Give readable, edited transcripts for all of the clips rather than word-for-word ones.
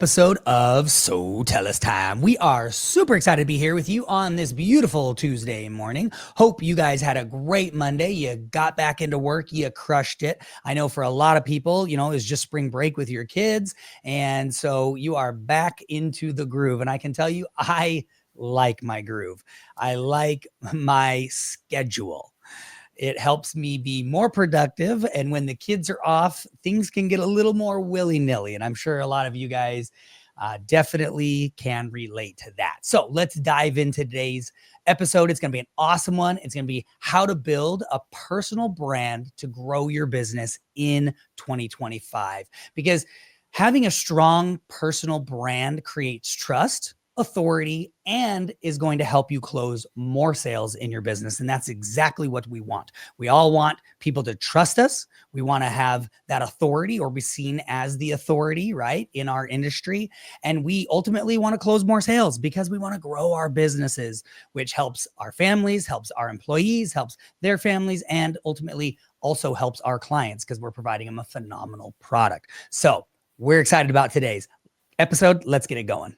Episode of So Tell Us Time. We are super excited to be here with you on this beautiful Tuesday morning. Hope you guys had a great Monday. You got back into work. You crushed it. I know for a lot of people, it was just spring break with your kids. And so you are back into the groove. And I can tell you, I like my groove. I like my schedule. It helps me be more productive. And when the kids are off, things can get a little more willy-nilly. And I'm sure a lot of you guys definitely can relate to that. So let's dive into today's episode. It's going to be an awesome one. It's going to be how to build a personal brand to grow your business in 2025. Because having a strong personal brand creates trust, authority, and is going to help you close more sales in your business. And that's exactly what we want. We all want people to trust us. We want to have that authority or be seen as the authority, right, in our industry. And we ultimately want to close more sales because we want to grow our businesses, which helps our families, helps our employees, helps their families, and ultimately also helps our clients because we're providing them a phenomenal product. So we're excited about today's episode. Let's get it going.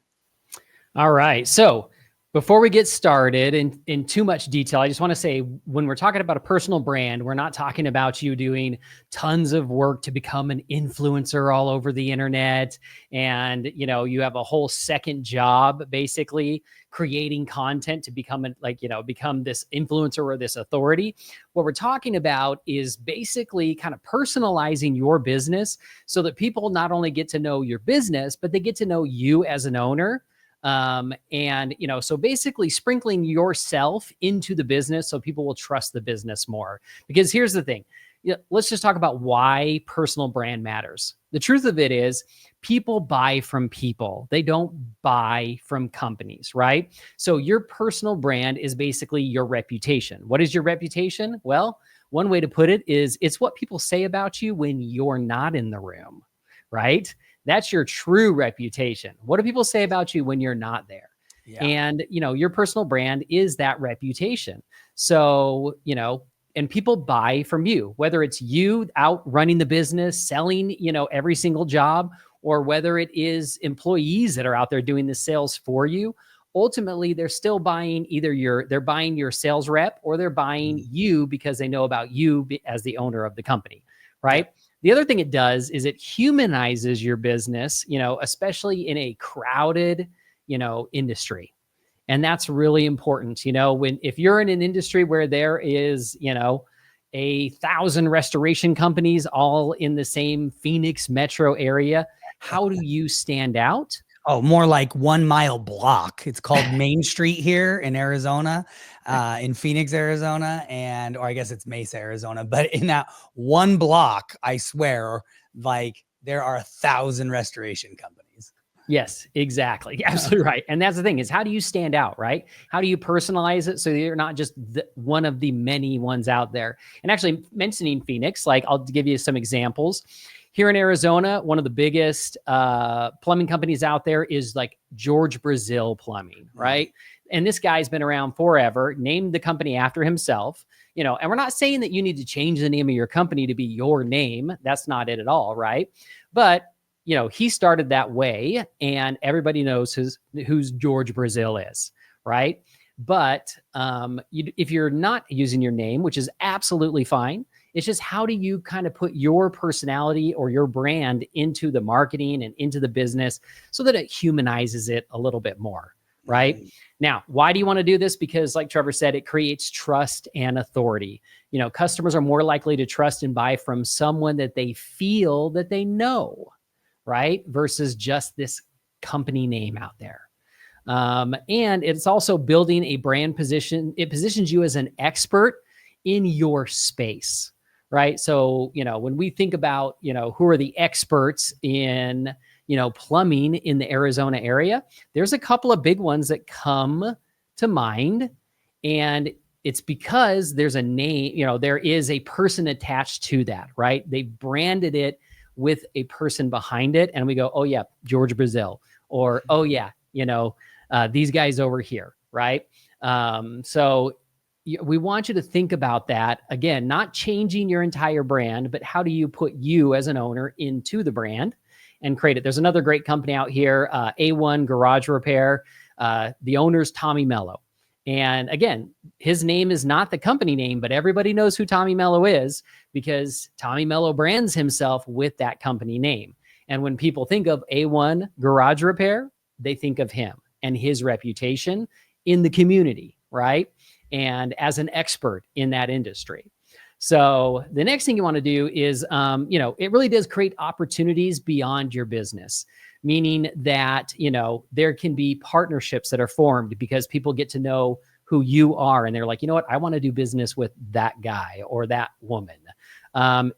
All right. So before we get started in too much detail, I just want to say when we're talking about a personal brand, we're not talking about you doing tons of work to become an influencer all over the internet. And, you have a whole second job, basically creating content to become become this influencer or this authority. What we're talking about is basically kind of personalizing your business so that people not only get to know your business, but they get to know you as an owner. So basically sprinkling yourself into the business so people will trust the business more. Because here's the thing, let's just talk about why personal brand matters. The truth of it is people buy from people. They don't buy from companies, right? So your personal brand is basically your reputation. What is your reputation? Well, one way to put it is it's what people say about you when you're not in the room, right? That's your true reputation. What do people say about you when you're not there? Yeah. And, your personal brand is that reputation. So, and people buy from you, whether it's you out running the business, selling, every single job, or whether it is employees that are out there doing the sales for you. Ultimately, they're still buying they're buying your sales rep or they're buying you because they know about you as the owner of the company, right? Yeah. The other thing it does is it humanizes your business, especially in a crowded, industry. And that's really important. If you're in an industry where there is, 1,000 restoration companies all in the same Phoenix metro area, how do you stand out? Oh, more like 1 mile block. It's called Main Street here in Arizona, in Phoenix, Arizona. Or I guess it's Mesa, Arizona. But in that one block, I swear, there are 1,000 restoration companies. Yes, exactly. Absolutely right. And that's the thing is how do you stand out, right? How do you personalize it so you're not just one of the many ones out there? And actually mentioning Phoenix, I'll give you some examples. Here in Arizona, one of the biggest plumbing companies out there is George Brazil Plumbing, right? And this guy's been around forever, named the company after himself, and we're not saying that you need to change the name of your company to be your name. That's not it at all, right? But, he started that way and everybody knows who's George Brazil is, right? But if you're not using your name, which is absolutely fine, it's just how do you kind of put your personality or your brand into the marketing and into the business so that it humanizes it a little bit more, right? Mm-hmm. Now, why do you want to do this? Because like Trevor said, it creates trust and authority. Customers are more likely to trust and buy from someone that they feel that they know, right? Versus just this company name out there. And it's also building a brand position. It positions you as an expert in your space. Right. So, when we think about, who are the experts in, plumbing in the Arizona area, there's a couple of big ones that come to mind. And it's because there's a name, there is a person attached to that. Right. They branded it with a person behind it. And we go, oh, yeah, George Brazil, or, oh, yeah, these guys over here. Right. So we want you to think about that. Again, not changing your entire brand, but how do you put you as an owner into the brand? and create it. There's another great company out here, A1 Garage Repair. The owner's Tommy Mello. And again, his name is not the company name, but everybody knows who Tommy Mello is because Tommy Mello brands himself with that company name. And when people think of A1 Garage Repair, they think of him and his reputation in the community, right? And as an expert in that industry. So the next thing you want to do is, it really does create opportunities beyond your business, meaning that, there can be partnerships that are formed because people get to know who you are. And they're like, you know what, I want to do business with that guy or that woman.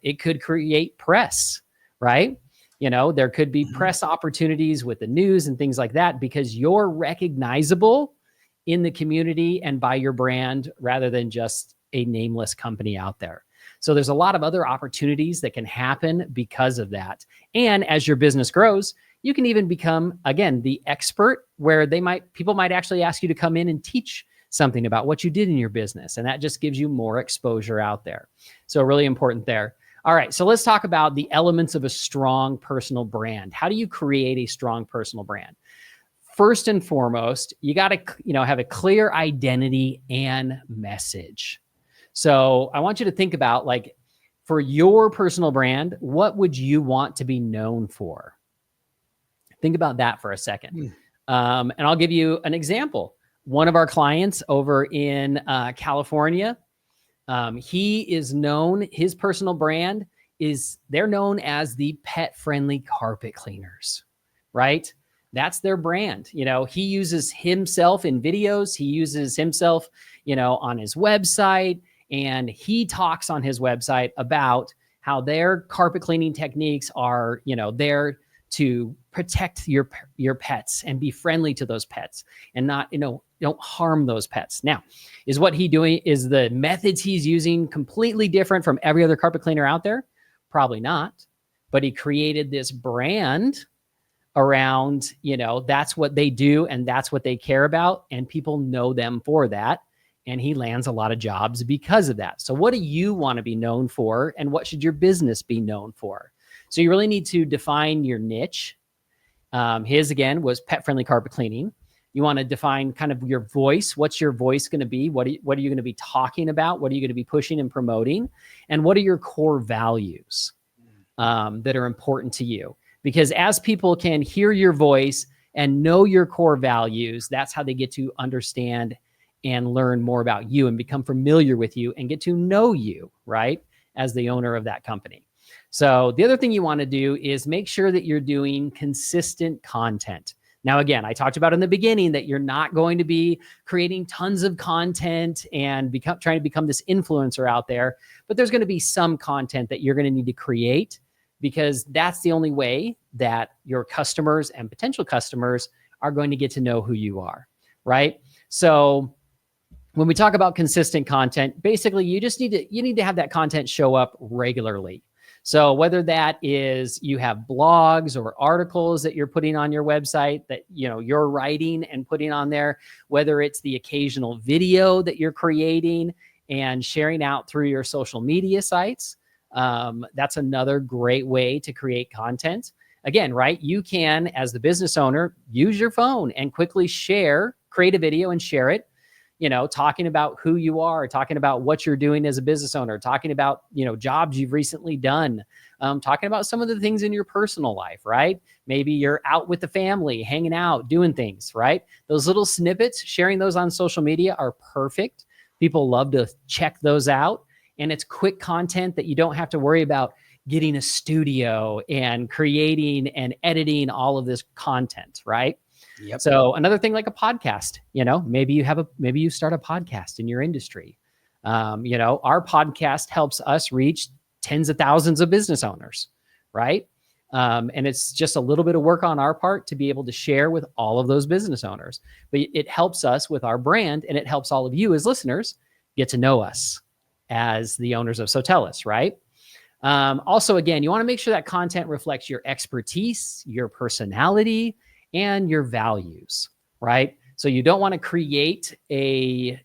It could create press, right? There could be press opportunities with the news and things like that because you're recognizable in the community and by your brand rather than just a nameless company out there. So there's a lot of other opportunities that can happen because of that. And as your business grows, you can even become, again, the expert where people might actually ask you to come in and teach something about what you did in your business. And that just gives you more exposure out there. So really important there. All right, so let's talk about the elements of a strong personal brand. How do you create a strong personal brand? First and foremost, you got to, have a clear identity and message. So I want you to think about, like, for your personal brand, what would you want to be known for? Think about that for a second. And I'll give you an example. One of our clients over in California, his personal brand they're known as the pet-friendly carpet cleaners, right? That's their brand. He uses himself in videos. He uses himself, on his website. And he talks on his website about how their carpet cleaning techniques are, there to protect your pets and be friendly to those pets and not, don't harm those pets. Now, is the methods he's using completely different from every other carpet cleaner out there? Probably not. But he created this brand around, that's what they do and that's what they care about. And people know them for that. And he lands a lot of jobs because of that. So what do you want to be known for? And what should your business be known for? So you really need to define your niche. His, again, was pet-friendly carpet cleaning. You want to define kind of your voice. What's your voice going to be? What are you going to be talking about? What are you going to be pushing and promoting? And what are your core values that are important to you? Because as people can hear your voice and know your core values, that's how they get to understand and learn more about you and become familiar with you and get to know you, right, as the owner of that company. So the other thing you want to do is make sure that you're doing consistent content. Now, again, I talked about in the beginning that you're not going to be creating tons of content and trying to become this influencer out there, but there's going to be some content that you're going to need to create because that's the only way that your customers and potential customers are going to get to know who you are, right? So when we talk about consistent content, basically you need to have that content show up regularly. So whether that is you have blogs or articles that you're putting on your website that you're writing and putting on there, whether it's the occasional video that you're creating and sharing out through your social media sites, that's another great way to create content. Again, right? You can, as the business owner, use your phone and quickly create a video and share it. Talking about who you are, talking about what you're doing as a business owner, talking about, jobs you've recently done, talking about some of the things in your personal life, right? Maybe you're out with the family, hanging out, doing things, right? Those little snippets, sharing those on social media are perfect. People love to check those out. And it's quick content that you don't have to worry about getting a studio and creating and editing all of this content, right? Yep. So another thing like a podcast, maybe you start a podcast in your industry. Our podcast helps us reach tens of thousands of business owners, right? And it's just a little bit of work on our part to be able to share with all of those business owners. But it helps us with our brand, and it helps all of you as listeners get to know us as the owners of Sotellus, right? Also, again, you want to make sure that content reflects your expertise, your personality, and your values, right? So you don't want to create a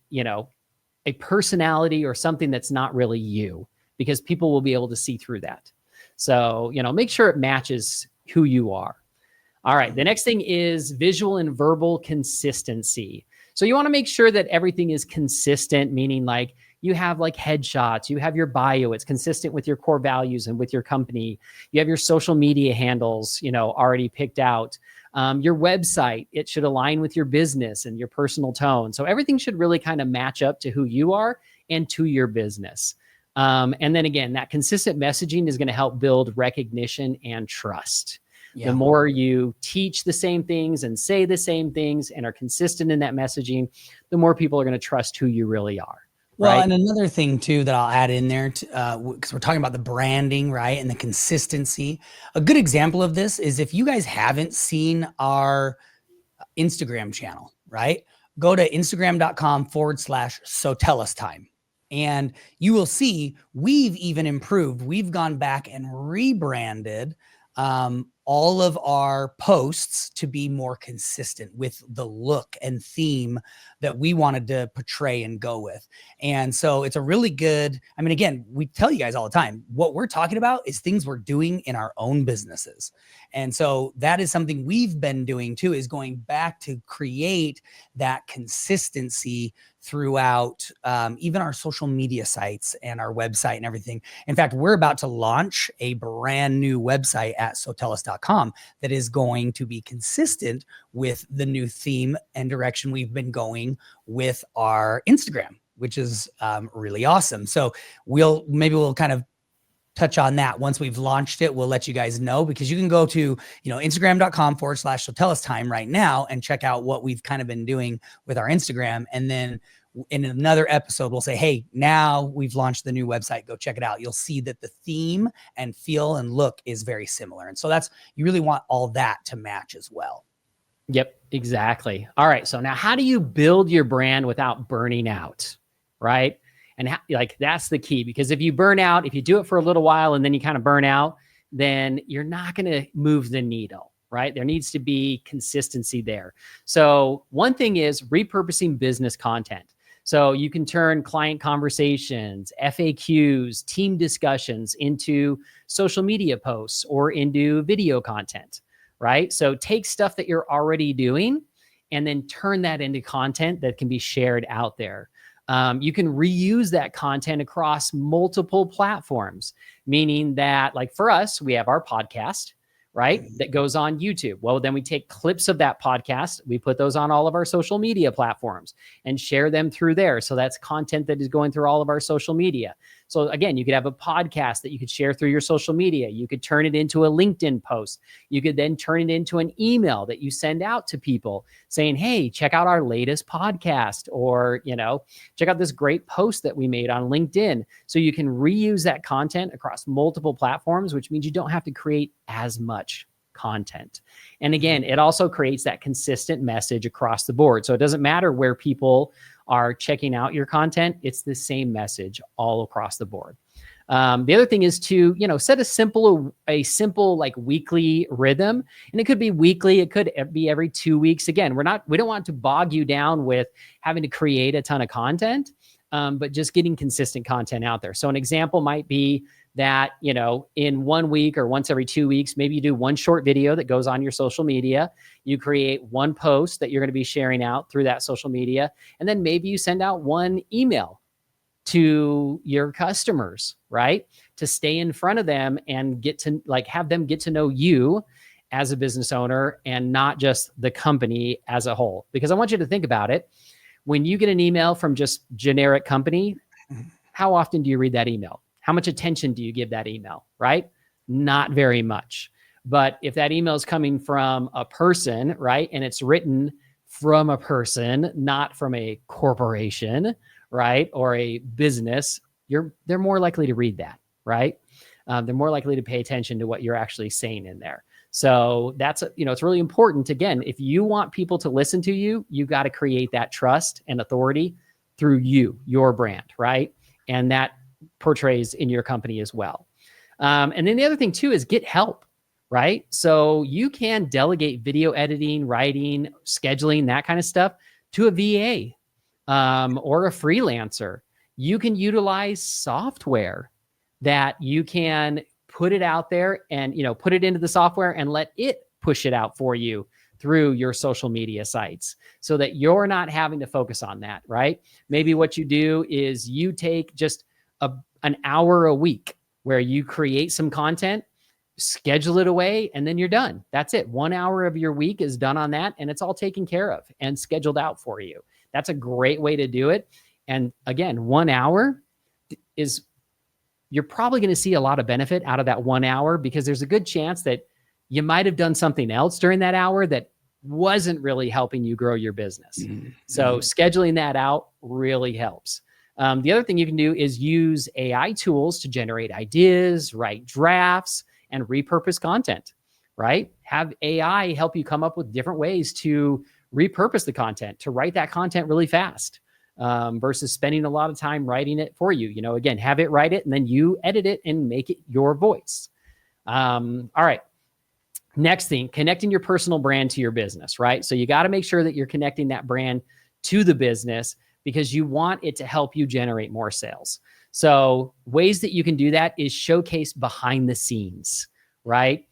personality or something that's not really you, because people will be able to see through that. So, make sure it matches, who you are. All right. The next thing is visual and verbal consistency. So you want to make sure that everything is consistent, meaning like you have like headshots, you have your bio, it's consistent with your core values and with your company. You have your social media handles, already picked out. Your website, it should align with your business and your personal tone. So everything should really kind of match up to who you are and to your business. And then again, that consistent messaging is going to help build recognition and trust. The more you teach the same things and say the same things and are consistent in that messaging, the more people are going to trust who you really are. Well, right? and another thing too that I'll add in there, because we're talking about the branding, right, and the consistency. A good example of this is if you guys haven't seen our Instagram channel, right, go to instagram.com/SoTellUsTime. And you will see we've even improved. We've gone back and rebranded all of our posts to be more consistent with the look and theme that we wanted to portray and go with. And so it's a really good, I mean, again, we tell you guys all the time, what we're talking about is things we're doing in our own businesses. And so that is something we've been doing too, is going back to create that consistency throughout even our social media sites and our website and everything. In fact, we're about to launch a brand new website at SoTellUs.com that is going to be consistent with the new theme and direction we've been going with our Instagram, which is really awesome. So we'll kind of touch on that once we've launched it. We'll let you guys know, because you can go to, Instagram.com/SoTellUsTime right now and check out what we've kind of been doing with our Instagram. And then in another episode, we'll say, hey, now we've launched the new website. Go check it out. You'll see that the theme and feel and look is very similar. And so you really want all that to match as well. Yep, exactly. All right. So now how do you build your brand without burning out? Right. And that's the key, because if you burn out, if you do it for a little while and then you kind of burn out, then you're not going to move the needle, right? There needs to be consistency there. So one thing is repurposing business content. So you can turn client conversations, FAQs, team discussions into social media posts or into video content, right? So take stuff that you're already doing and then turn that into content that can be shared out there. You can reuse that content across multiple platforms, meaning that, like for us, we have our podcast, right? That goes on YouTube. Well, then we take clips of that podcast, we put those on all of our social media platforms and share them through there. So that's content that is going through all of our social media. So again, you could have a podcast that you could share through your social media. You could turn it into a LinkedIn post. You could then turn it into an email that you send out to people saying, hey, check out our latest podcast, or, check out this great post that we made on LinkedIn. So you can reuse that content across multiple platforms, which means you don't have to create as much content. And again, it also creates that consistent message across the board. So it doesn't matter where people are checking out your content, it's the same message all across the board. The other thing is to, set a simple like weekly rhythm, and it could be weekly. It could be every 2 weeks. Again, we don't want to bog you down with having to create a ton of content, but just getting consistent content out there. So an example might be that, in 1 week or once every 2 weeks, maybe you do one short video that goes on your social media. You create one post that you're going to be sharing out through that social media. And then maybe you send out one email to your customers, right? To stay in front of them and have them get to know you as a business owner and not just the company as a whole. Because I want you to think about it. When you get an email from just generic company, how often do you read that email? How much attention do you give that email, right? Not very much. But if that email is coming from a person, right, and it's written from a person, not from a corporation, right, or a business, they're more likely to read that, right? They're more likely to pay attention to what you're actually saying in there. So that's, it's really important. Again, if you want people to listen to you, you got to create that trust and authority through your brand, right? And that portrays in your company as well. And then the other thing too is get help, right? So you can delegate video editing, writing, scheduling, that kind of stuff to a VA or a freelancer. You can utilize software that you can put it out there and, put it into the software and let it push it out for you through your social media sites so that you're not having to focus on that, right? Maybe what you do is you take just an hour a week where you create some content, schedule it away, and then you're done. That's it. 1 hour of your week is done on that, and it's all taken care of and scheduled out for you. That's a great way to do it. And again, 1 hour is, you're probably going to see a lot of benefit out of that 1 hour, because there's a good chance that you might have done something else during that hour that wasn't really helping you grow your business. Mm-hmm. So scheduling that out really helps. The other thing you can do is use AI tools to generate ideas, write drafts, and repurpose content, right? Have AI help you come up with different ways to repurpose the content, to write that content really fast, versus spending a lot of time writing it for you. Again, have it write it and then you edit it and make it your voice. All right. Next thing, connecting your personal brand to your business, right? So you got to make sure that you're connecting that brand to the business, because you want it to help you generate more sales. So ways that you can do that is showcase behind the scenes, right?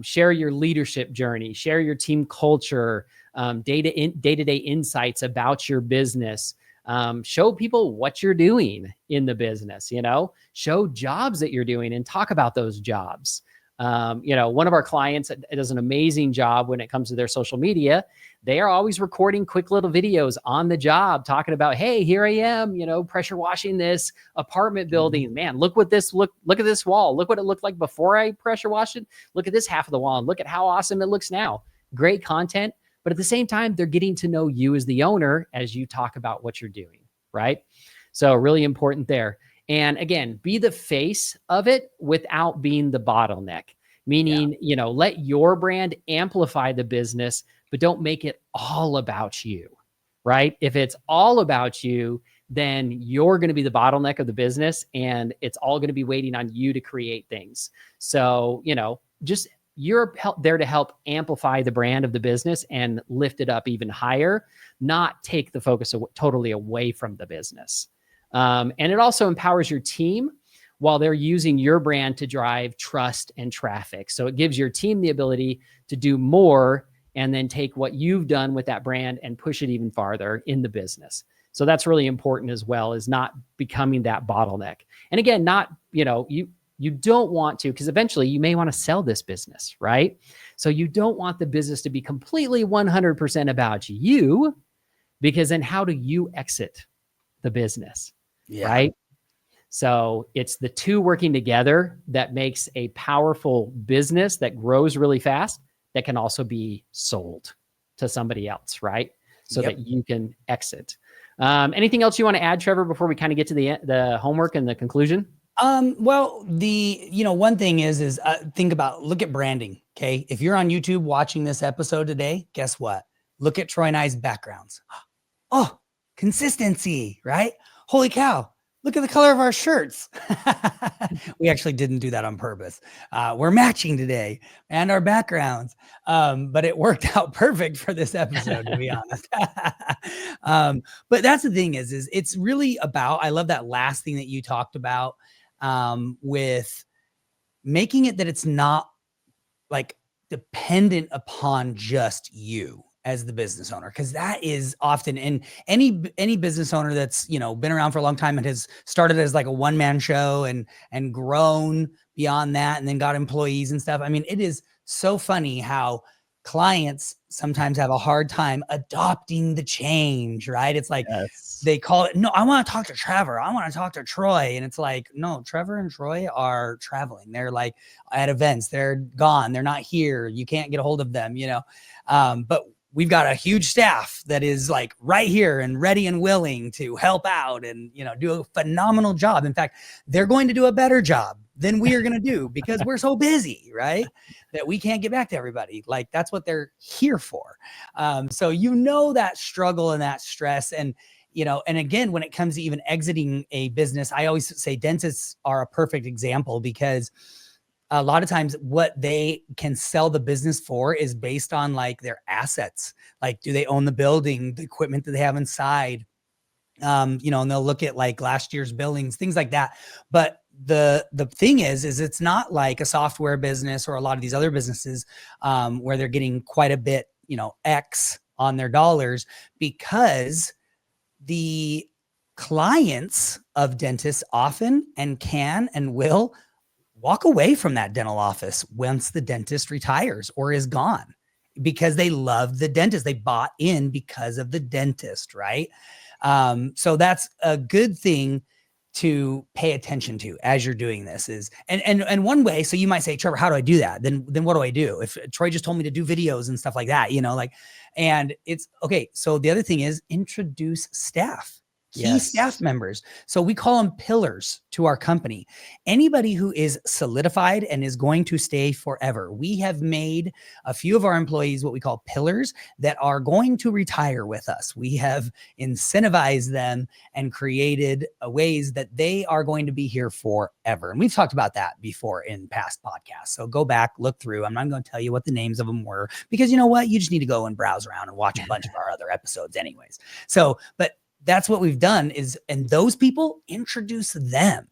Share your leadership journey, share your team culture, day-to-day insights about your business. Show people what you're doing in the business, show jobs that you're doing and talk about those jobs. One of our clients does an amazing job when it comes to their social media. They are always recording quick little videos on the job talking about, hey, here I am, pressure washing this apartment building. Man, look at this wall. Look what it looked like before I pressure washed it. Look at this half of the wall and look at how awesome it looks now. Great content. But at the same time, they're getting to know you as the owner as you talk about what you're doing, right? So really important there. And again, be the face of it without being the bottleneck, meaning, let your brand amplify the business, but don't make it all about you, right? If it's all about you, then you're going to be the bottleneck of the business and it's all going to be waiting on you to create things. So, just you're there to help amplify the brand of the business and lift it up even higher, not take the focus totally away from the business. And it also empowers your team while they're using your brand to drive trust and traffic. So it gives your team the ability to do more and then take what you've done with that brand and push it even farther in the business. So that's really important as well, is not becoming that bottleneck. And again, you don't want to, because eventually you may want to sell this business, right? So you don't want the business to be completely 100% about you, because then how do you exit the business? Yeah. Right? So it's the two working together that makes a powerful business that grows really fast, that can also be sold to somebody else, right? So that you can exit. Anything else you want to add, Trevor, before we kind of get to the homework and the conclusion? Well, one thing is look at branding. Okay. If you're on YouTube watching this episode today, guess what? Look at Troy and I's backgrounds. Oh, consistency, right? Holy cow. Look at the color of our shirts. We actually didn't do that on purpose. We're matching today and our backgrounds. But it worked out perfect for this episode, to be honest. But that's the thing is it's really about, I love that last thing that you talked about, with making it that it's not like dependent upon just you as the business owner, because that is often in any business owner that's been around for a long time and has started as like a one-man show and grown beyond that and then got employees and stuff. I mean, it is so funny how clients sometimes have a hard time adopting the change, right? It's like they call it, no, I want to talk to Trevor. I want to talk to Troy. And it's like, no, Trevor and Troy are traveling. They're like at events. They're gone. They're not here. You can't get a hold of them, but we've got a huge staff that is like right here and ready and willing to help out and, do a phenomenal job. In fact, they're going to do a better job than we are going to do because we're so busy, right? That we can't get back to everybody. Like that's what they're here for. So, that struggle and that stress and again, when it comes to even exiting a business, I always say dentists are a perfect example because a lot of times what they can sell the business for is based on like their assets. Like, do they own the building, the equipment that they have inside? And they'll look at like last year's billings, things like that. But the thing is it's not like a software business or a lot of these other businesses where they're getting quite a bit, X on their dollars, because the clients of dentists often and can and will walk away from that dental office once the dentist retires or is gone, because they love the dentist. They bought in because of the dentist, right? So that's a good thing to pay attention to as you're doing this is, and one way. So you might say, Trevor, how do I do that? Then what do I do? If Troy just told me to do videos and stuff like that, and it's okay. So the other thing is introduce staff. Key staff members. So we call them pillars to our company. Anybody who is solidified and is going to stay forever. We have made a few of our employees what we call pillars that are going to retire with us. We have incentivized them and created ways that they are going to be here forever. And we've talked about that before in past podcasts. So go back, look through. I'm not going to tell you what the names of them were, because you know what? You just need to go and browse around and watch a bunch of our other episodes anyways. So, but that's what we've done is, and those people, introduce them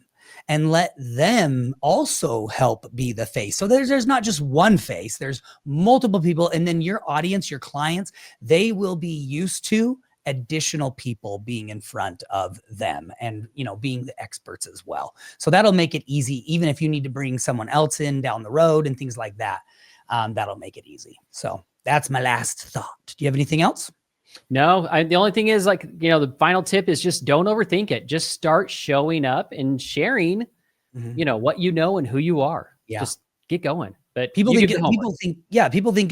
and let them also help be the face. So there's not just one face, there's multiple people. And then your audience, your clients, they will be used to additional people being in front of them and, being the experts as well. So that'll make it easy. Even if you need to bring someone else in down the road and things like that, that'll make it easy. So that's my last thought. Do you have anything else? No, the only thing is the final tip is just don't overthink it. Just start showing up and sharing, what you know and who you are. Yeah. Just get going. But people think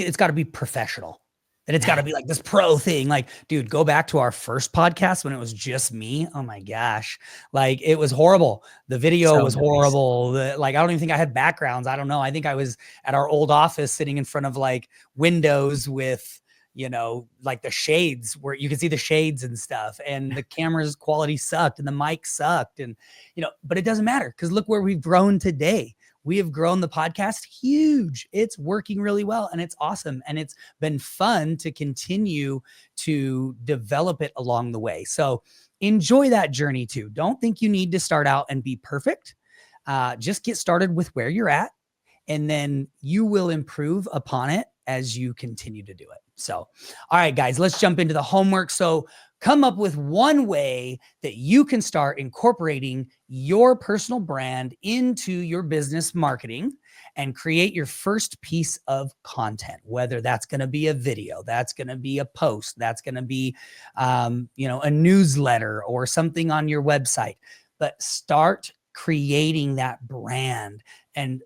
it's got to be professional, that it's got to be like this pro thing. Like, dude, go back to our first podcast when it was just me. Oh my gosh. Like, it was horrible. The video was horrible. I don't even think I had backgrounds. I don't know. I think I was at our old office sitting in front of windows with, the shades where you can see the shades and stuff, and the camera's quality sucked and the mic sucked, and, but it doesn't matter, because look where we've grown today. We have grown the podcast huge. It's working really well and it's awesome. And it's been fun to continue to develop it along the way. So enjoy that journey too. Don't think you need to start out and be perfect. Just get started with where you're at, and then you will improve upon it as you continue to do it. So, all right, guys, let's jump into the homework. So come up with one way that you can start incorporating your personal brand into your business marketing and create your first piece of content, whether that's going to be a video, that's going to be a post, that's going to be, a newsletter or something on your website. But start creating that brand, and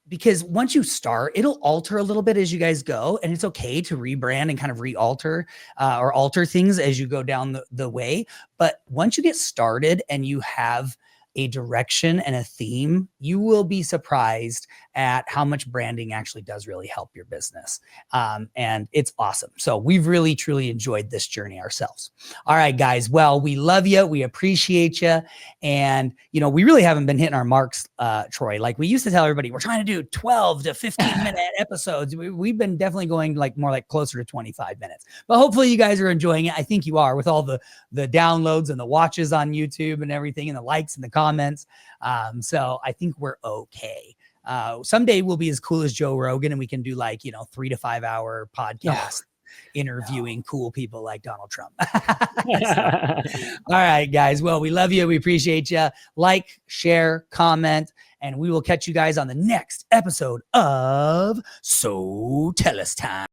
because once you start, it'll alter a little bit as you guys go, and it's okay to rebrand and kind of re-alter or alter things as you go down the way. But once you get started and you have a direction and a theme, you will be surprised at how much branding actually does really help your business. And it's awesome. So we've really, truly enjoyed this journey ourselves. All right, guys. Well, we love you. We appreciate you. And, we really haven't been hitting our marks, Troy. Like we used to tell everybody, we're trying to do 12 to 15 minute episodes. We've been definitely going more closer to 25 minutes, but hopefully you guys are enjoying it. I think you are, with all the downloads and the watches on YouTube and everything, and the likes and the comments. So I think we're okay. Someday we'll be as cool as Joe Rogan, and we can do 3 to 5 hour podcasts interviewing cool people like Donald Trump. All right, guys. Well, we love you. We appreciate you. Like, share, comment, and we will catch you guys on the next episode of So Tell Us Time.